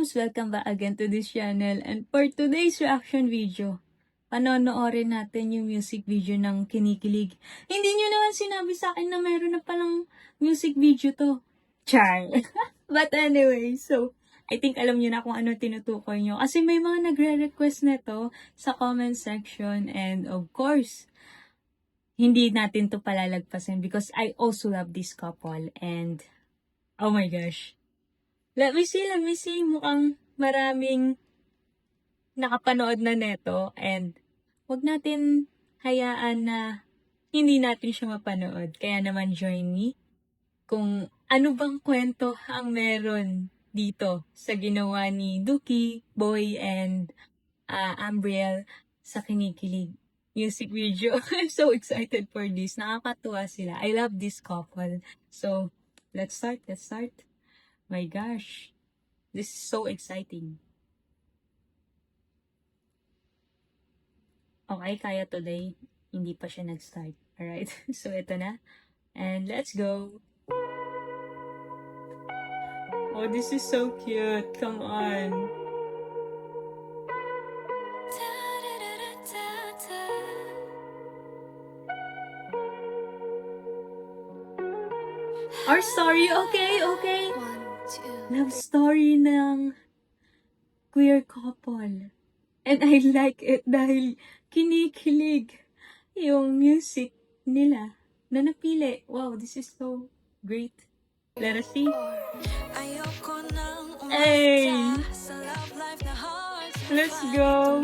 loves! Welcome back again to this channel. And for today's reaction video, panonoorin natin yung music video ng Kinikilig. Hindi nyo naman sinabi sa akin na meron na palang music video to. Char! But anyway, so, I think alam nyo na kung ano tinutukoy nyo. Kasi may mga nagre-request nito sa comment section. And of course, hindi natin to palalagpasin because I also love this couple. And, oh my gosh. Let me see. Mukhang maraming nakapanood na neto. And wag natin hayaan na hindi natin siya mapanood. Kaya naman join me kung ano bang kwento ang meron dito sa ginawa ni Duki, Boy, and Ambriel sa Kinikilig music video. I'm so excited for this. Nakakatuwa sila. I love this couple. So, let's start. My gosh. This is so exciting. Okay, kaya today, hindi pa siya nag-start. Alright? So, ito na. And let's go. Oh, this is so cute. Come on. Our story, okay. Love story ng queer couple. And I like it dahil kinikilig yung music nila na napili. Wow, this is so great. Let us see. Hey! Let's go!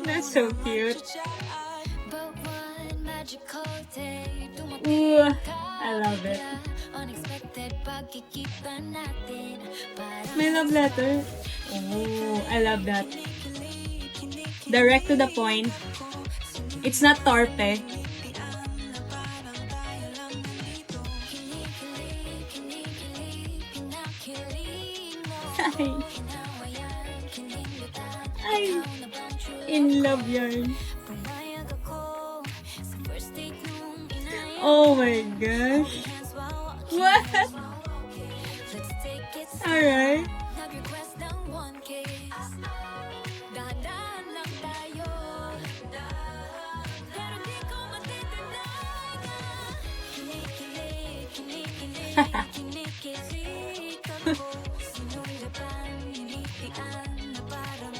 That's so cute. Ooh, I love it. My love letter. Oh, I love that. Direct to the point. It's not torpe. Ay, in love yan. Oh my gosh. What? Alright.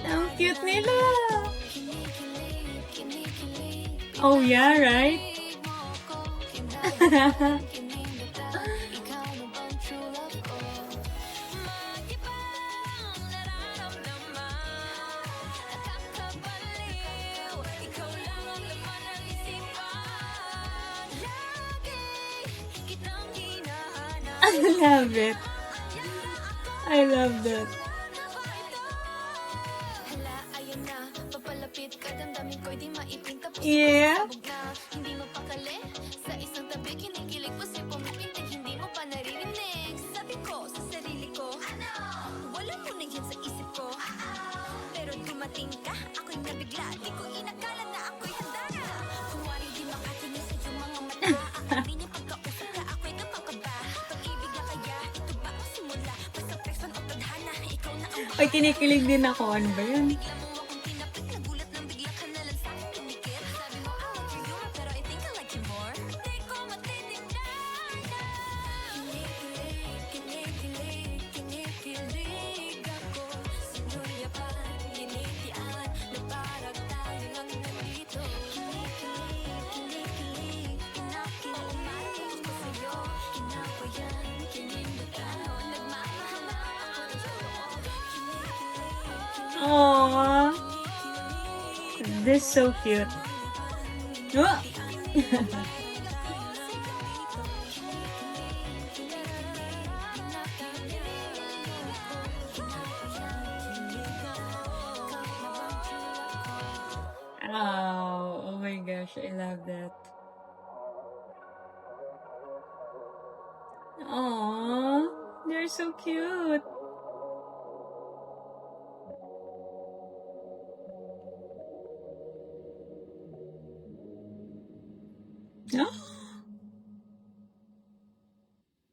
Ang cute nila. Oh yeah, right? I love it. I love that. Yeah. Ay, kinikilig din ako. Ano ba yun? Aww. This is so cute. Oh. Oh my gosh, I love that. Aww, they're so cute.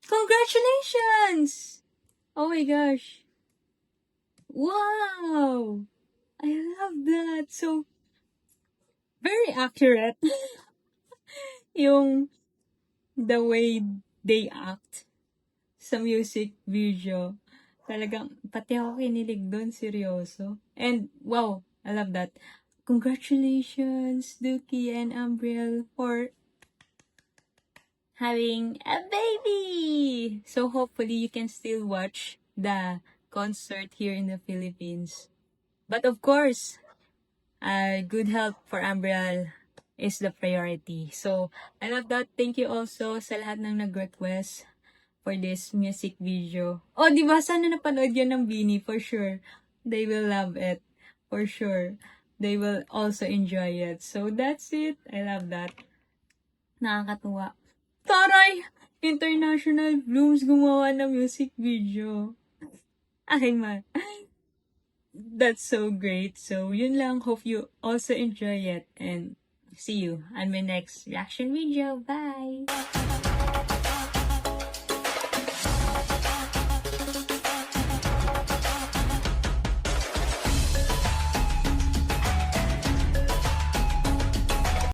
Congratulations! Oh my gosh. Wow! I love that. So, very accurate. Yung the way they act sa music video. Talagang, pati ako kinilig doon, seryoso. And, wow, I love that. Congratulations, Dookie and Umbriel, for having a baby! So, hopefully, you can still watch the concert here in the Philippines. But of course, good health for Umbriel is the priority. So, I love that. Thank you also sa lahat ng nag-request for this music video. Oh, di ba? Sana napanood yan ng Bini, for sure. They will love it. For sure. They will also enjoy it. So, that's it. I love that. Nakakatuwa. Taray! International Blooms gumawa ng music video. Akin man. That's so great. So, yun lang. Hope you also enjoy it. And see you on my next reaction video. Bye!